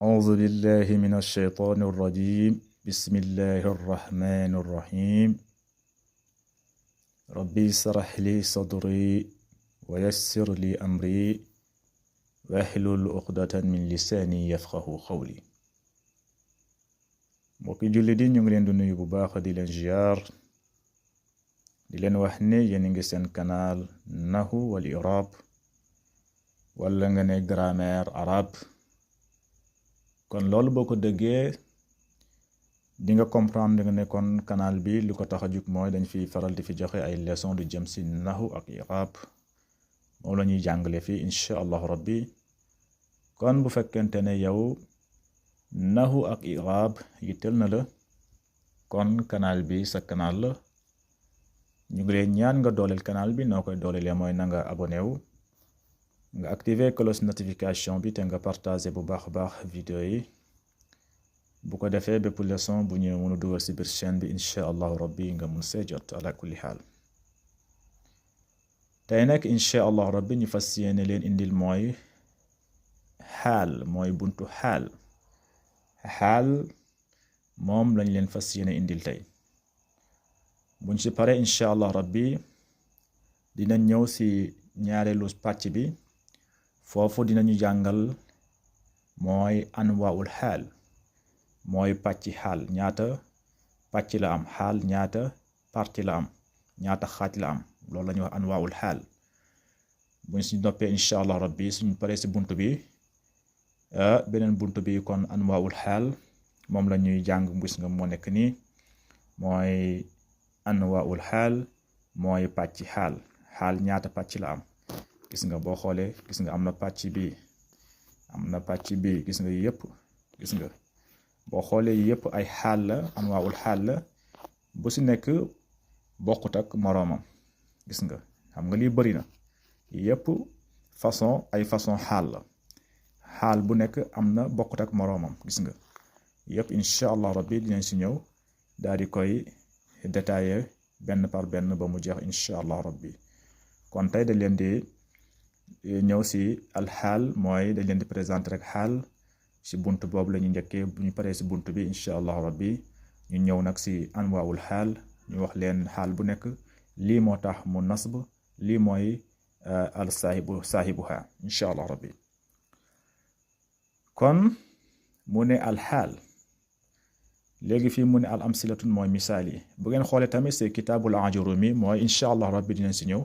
أعوذ بالله من الشيطان الرجيم بسم الله الرحمن الرحيم ربي اشرح لي صدري ويسر لي أمري واحلل عقدة من لساني يفقه قولي mbokki jullit yi ñu ngi leen di nuyu bu baax di leen ziar di leen wax ne yéen ngi seen canal Nahwu wal I'rab wala nga ne grammaire arabe kon loolu boo ko déggee di nga comprendre nga ne kon canal bi li ko tax a jug mooy dañ fi faral di fi joxe ay leçon du jëm si nahwu ak i'rab moom la ñuy jàngale fii incha allahu rabbi kon bu fekkente ne yow nahwu ak i'rab yitteel na la kon canal bi sa canal la ñu ngi leen ñaan nga dooleel canal bi noo koy doolelee mooy na nga abonné wu nga activer cloche notification bi te nga partager bu baax a baax vidéo yi bu ko defee bépp leçon bu ñu mën a dugal si biir chaîne bi incha allahu rabbi nga mun see jot ala kulli xaal tey nag incha allahu rabbi ñu fas yéene leen indil mooy xaal mooy buntu xaal moom lañ leen fas yéene indil tey buñ si pare incha allahu rabbi dina ñëw si ñaareelu pàcc bi foofu dinañu jàngal mooy anwaul xaal mooy pàcc xaal ñaata pàcc la am xaal ñaata parti la am ñaata xaaj la am loolu la ñuy wax anwaul xaal buñ si noppee incha allah rabbi suñu paree si bunt bi beneen bunt bi kon anwaul xaal moom la ñuy jàng gis nga moo nekk nii mooy anwaul xaal mooy pàcc xaal ñaata pàcc la am gis nga boo xoolee gis nga am na pàcc bi gis nga yëpp gis nga boo xoolee yëpp ay xaal la anwaul xaal la bu si nekk bokkut ak moroomam gis nga xam nga lii bëri na yëpp façon xaal la xaal bu nekk am na bokkut ak moroomam gis nga yëpp incha allah rabbi dinañ si ñëw daal di koy détaillé benn par benn ba mu jeex incha allah rabbi kon tey dañ leen di ñëw si alxaal mooy dañ leen di présenter rek xaal si bunt boobu la ñu njëkkee bu ñu paree si bunt bi incha allah rabbi ñu ñëw nag si anwaawul xaal ñu wax leen xaal bu nekk lii moo tax mu nasb lii mooy al saahibuha incha allah rabbi kon mu ne alxaal léegi fii mu ne al amsilatun mooy misaal yi bu ngeen xoolee tamit si kitaabul ajurumi mooy incha allah rabbi dinañ si ñëw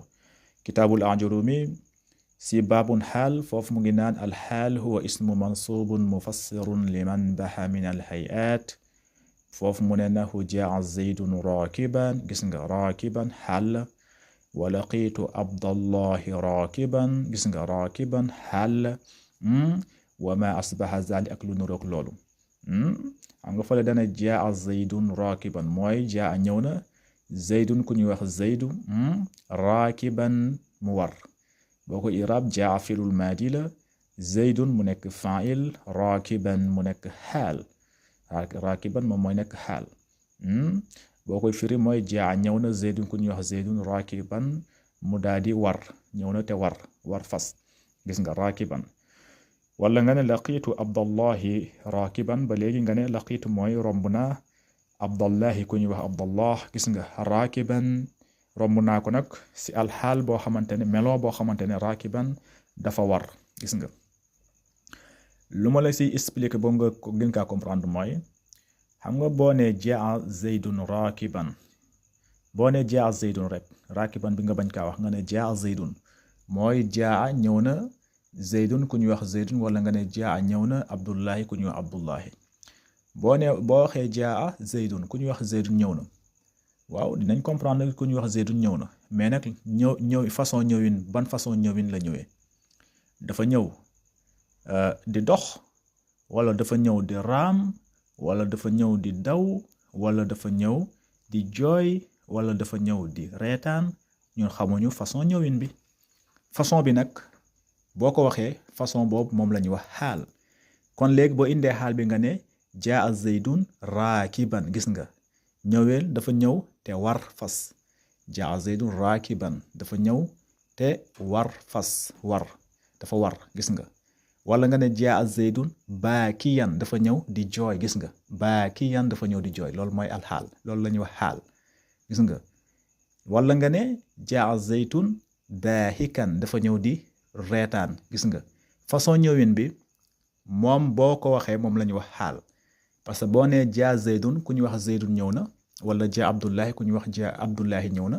kitaabul ajurumi si baabun xaal foofu mu ngi naan alxaal huwa ismu mansubun mufassirun liman baxa min alhayat foofu mu ne nahu jaa zaydun rakiban gis nga rakiban xaal la wa laqiitu abdallahi rakiban gis nga rakiban xaal la wa ma asbaxa zali ak lu nuroog loolu xam nga fale dana jaa zaydun rakiban mooy jaa ñëw na zaydun ku ñuy wax zaydu rakiban mu war boo ko irab jaa filul maadi la zaydun mu nekk fa'il rakiban mu nekk xaal rakiban moom mooy nekk xaal boo koy firi mooy jaa ñëw na zaydun ku ñuy wax zaydun rakiban mu daal di war ñëw na te war fas gis nga rakiban wala nga ne laqiitu abdallahi rakiban ba léegi nga ne laqiitu mooy romb naa abdallahi ku ñuy wax abdallah gis nga rakiban romb naa ko nag si alxaal boo xamante ne meloo boo xamante ne rakiban dafa war gis nga lu ma la siy expliquer ba nga gën kaa comprendre mooy xam nga boo ne jaa zaydun rakiban boo ne jaa zaydun rek rakiban bi nga bañ kaa wax nga ne jaa zaydun mooy jaa ñëw na zaydun ku ñuy wax zaydun wala nga ne jaa ñëw na abdullahi ku ñuy wax abdullahi boo waxee jaa zaydun ku ñuy wax zaydun ñëw na waaw dinañ comprendre ku ñuy wax zaydun ñëw na mais nag ñëw façon ñëwin ban façon ñëwin la ñëwee dafa ñëw di dox wala dafa ñëw di raam wala dafa ñëw di daw wala dafa ñëw di jooy wala dafa ñëw di reetaan ñun xamuñu façon ñëwin bi façon bi nag boo ko waxee façon boobu moom la ñuy wax xaal kon léegi boo indee xaal bi nga ne jaa zaydun raakiban gis nga ñëweel dafa ñëw te war fas jaa zaydun raakiban dafa ñëw te war fas dafa war gis nga wala nga ne jaa zaydun baakiyan dafa ñëw di jooy gis nga baakiyan dafa ñëw di jooy loolu mooy alxaal loolu la ñuy wax xaal gis nga wala nga ne jaa zaydun daahikan dafa ñëw di reetaan gis nga façon ñëwin bi moom boo ko waxee moom la ñuy wax xaal parce que boo nee jaa zaydun ku ñu wax zaydun ñëw na wala jaa abdullahi ku ñu wax jaa abdullahi ñëw na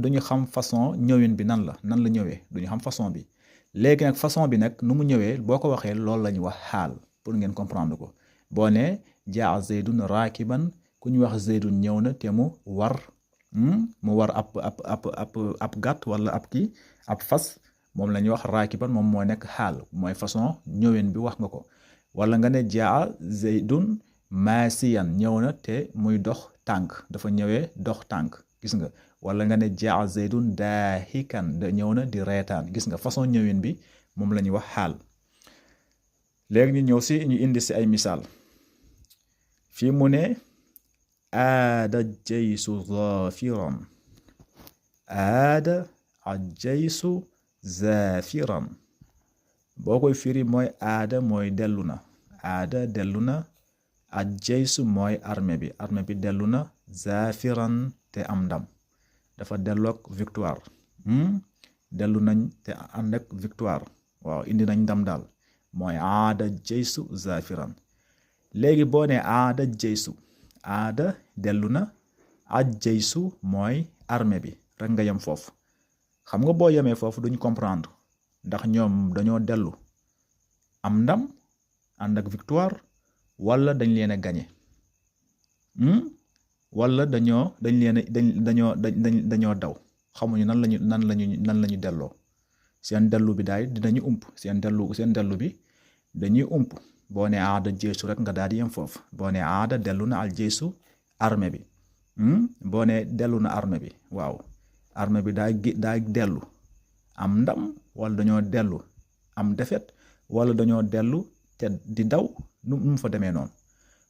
duñu xam façon ñëwin bi nan la ñëwee duñu xam façon bi léegi nag façon bi nag nu mu ñëwee boo ko waxee loolu la ñuy wax xaal pour ngeen comprendre ko boo nee jaa zaydun raakiban ku ñu wax zaydun ñëw na te mu war ab gàtt wala ab fas moom la ñuy wax raakiban moom moo nekk xaal mooy façon ñëwin bi wax nga ko wala nga ne jaa zaydun maasiyan ñëw na te muy dox tànk dafa ñëwee dox tànk gis nga wala nga ne jaa zaydun daahikan da ñëw na di reetaan gis nga façon ñëwin bi moom la ñuy wax xaal léegi ñu ñëw si ñu indi si ay misaal fii mu ne aada jaysu zafiran aada ajaysu zafiran boo koy firi mooy aada mooy dellu na aada dellu na ajaysu mooy armée bi dellu na zafiran te am ndam dafa delloog victoire dellu nañ te ànd ak victoire waaw indi nañ ndam daal mooy aada jaysu zafiran léegi boo ne aada jaysu aada dellu na aj jaysu mooy armée bi rek nga yem foofu xam nga boo yemee foofu duñ comprendre ndax ñoom dañoo dellu am ndam ànd ak victoire wala dañ leen a gañe wala dañoo daw xamuñu nan lañu delloo seen dellu bi daay dinañu ump seen dellu bi dañuy ump boo ne aada jeesu rek nga daal di yem foofu boo ne aada dellu na al jeesu armée bi boo ne dellu na armée bi waaw armée bi daa dellu am ndam wala dañoo dellu am defet wala dañoo dellu te di daw nu mu fa demee noonu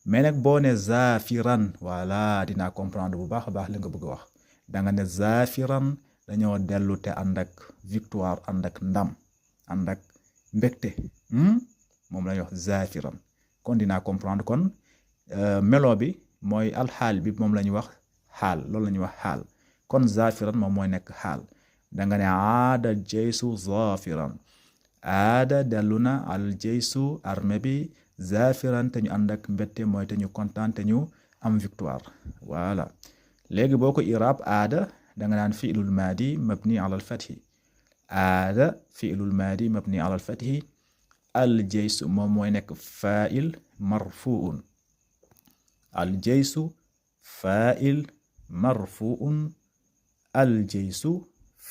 mais nag boo ne zafiran voilà dinaa comprendre bu baax a baax li nga bëgg a wax da nga ne zafiran dañoo dellu te ànd ak victoire ànd ak ndam ànd ak mbégte moom la ñuy wax zafiran kon dinaa comprendre kon melo bi mooy alxaal bi moom la ñuy wax xaal loolu la ñuy wax xaal kon zafiran moom mooy nekk xaal da nga ne aada jaysu zafiran aada dellu na al jaysu armée bi zafiran te ñu ànd ak mbette mooy te ñu kontaan te ñu am victoire voilà léegi boo ko irab aada da nga naan fi'lul maadi mabni ala al fathi aada fi'lul maadi mabni ala al fathi al jaysu moom mooy nekk fa'il marfu'un al jaysu fa'il marfu'un al jaysu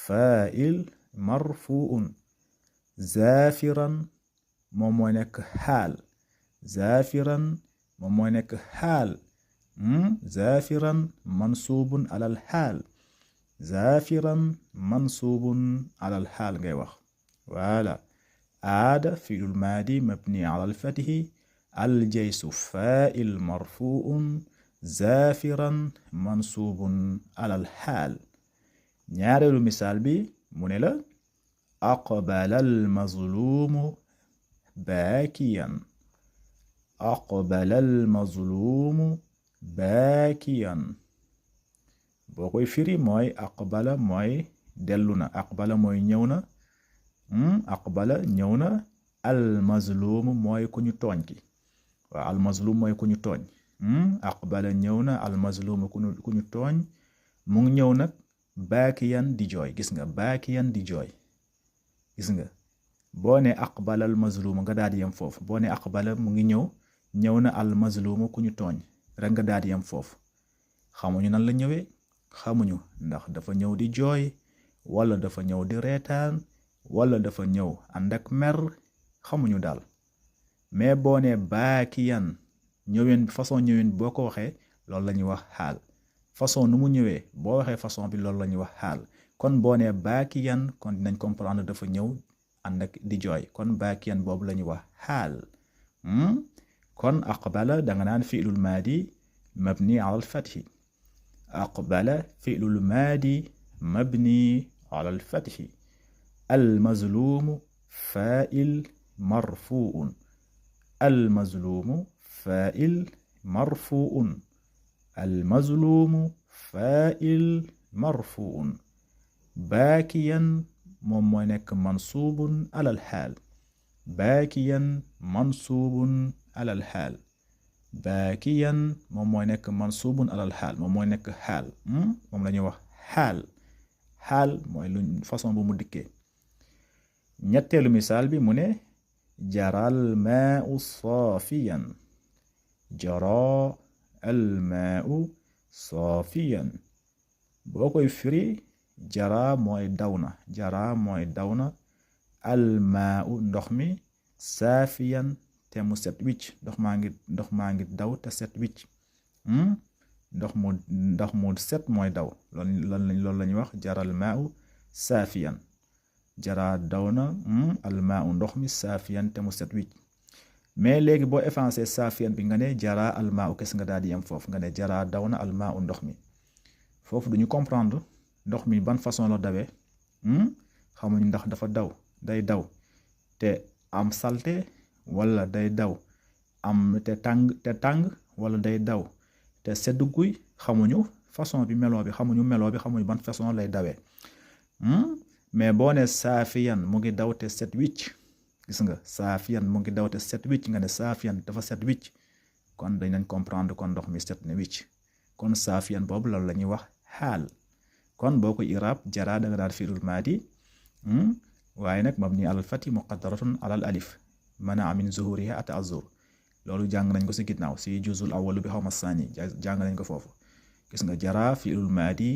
fa'il marfu'un zafiran moom mooy nekk xaal zafiran moom mooy nekk xaal zafiran mansubun alal xaal zafiran mansubun alal xaal ngay wax voilà aada fi'lul maadi mabni alal fatihi al jaysu fa'il marfu'un zafiran mansubun alal xaal ñaareelu misaal bi mu ne la aqbala al mazlumu baakiyan aqbala al mazlumu baakiyan boo koy firi mooy aqbala mooy dellu na aqbala mooy ñëw na aqbala ñëw na al mazlumu mooy ku ñu tooñ ki waaw al mazlum mooy ku ñu tooñ aqbala ñëw na al mazlumu ku ñu tooñ mu ngi ñëw nag baakiyan di jooy gis nga baakiyan di jooy gis nga boo ne aqbala al mazlumu nga daal di yem foofu boo ne aqbala mu ngi ñëw na al mazlumu ku ñu tooñ rek nga daal di yem foofu xamuñu nan la ñëwee xamuñu ndax dafa ñëw di jooy wala dafa ñëw di reetaan wala dafa ñëw ànd ak mer xamuñu daal mais boo ne baakiyan ñëween façon ñëween boo ko waxee loolu la ñuy wax xaal façon nu mu ñëwee boo waxee façon bi loolu la ñuy wax xaal kon boo ne baakiyan kon dinañ comprendre dafa ñëw ànd ak di jooy kon baakiyan boobu la ñuy wax xaal kon aqbala da nga naan fi'lul maadi mabni ala al fathi aqbala fi'lul maadi mabni ala al fathi al mazlumu fa'il مرفوع المظلوم فاعل مرفوع المظلوم فاعل مرفوع باكيا moom mooy nekk mansuubun alal xaal baakiyan mansuubun alal xaal baakiyan moom mooy nekk mansuubun alal xaal moom mooy nekk xaal moom la ñuy wax xaal xaal mooy lu façon bu mu dikkee ñetteelu misaal bi mu ne jaral maau saafiyan jara al maau saafiyan boo koy firi jara mooy daw na almaau ndox mi saafiyan te mu set wicc ndox maa ngi daw te set wicc ndox mu set mooy daw loolu la ñuy wax jaral maau saafiyan jara daw na almaau ndox mi saafiyan te mu set wicc mais léegi boo effacé saafiyan bi nga ne jara almaau kes nga daal di yem foofu nga ne jara daw na almaau ndox mi foofu duñu comprendre ndox mi ban façon la dawee xamuñu ndax dafa day daw te am salte wala day daw am te tàng wala day daw te sedd guy xamuñu façon bi xamuñu ban façon lay dawee mais boo ne saafiyan mu ngi daw te set wicc gis nga saafiyan mu ngi daw te set wicc nga ne saafiyan dafa set wicc kon dañ comprendre kon ndox mi set ne wicc kon saafiyan boobu loolu la ñuy wax xaal kon boo ko iraab jara da nga daal fi'lul maadi waaye nag mabni alal fati muqaddaratun alal alif mana min zuhuriha at-ta'azzur loolu jàng nañ ko si ginnaaw si juzul awwalu bi xawma saani jàng nañ ko foofu gis nga jara fi'lul maadi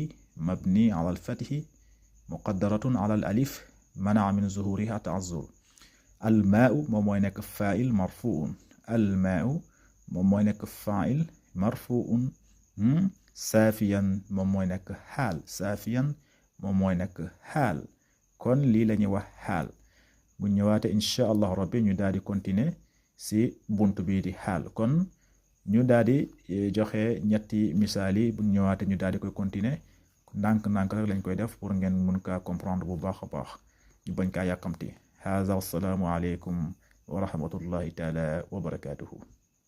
mabni alal fatihi muqaddaratun alal alif mana min zuhuriha at-ta'azzur al maa'u moom mooy nekk fa'il marfu'un al maa'u moom mooy nekk fa'il marfu'un saafiyan moom mooy nekk xaal kon lii la ñuy wax xaal bu ñëwaate incha allah rabbi ñu daal di continuer si bunt bii di xaal kon ñu daal di joxe ñetti misaal yi bu ñëwaate ñu daal di koy continuer ndànk rek lañ koy def pour ngeen mun kaa comprendre bu baax a baax ñu bañ kaa yàkkamti haza wassalaamu aleykum wa rahmatullahi taala wa barakatuhu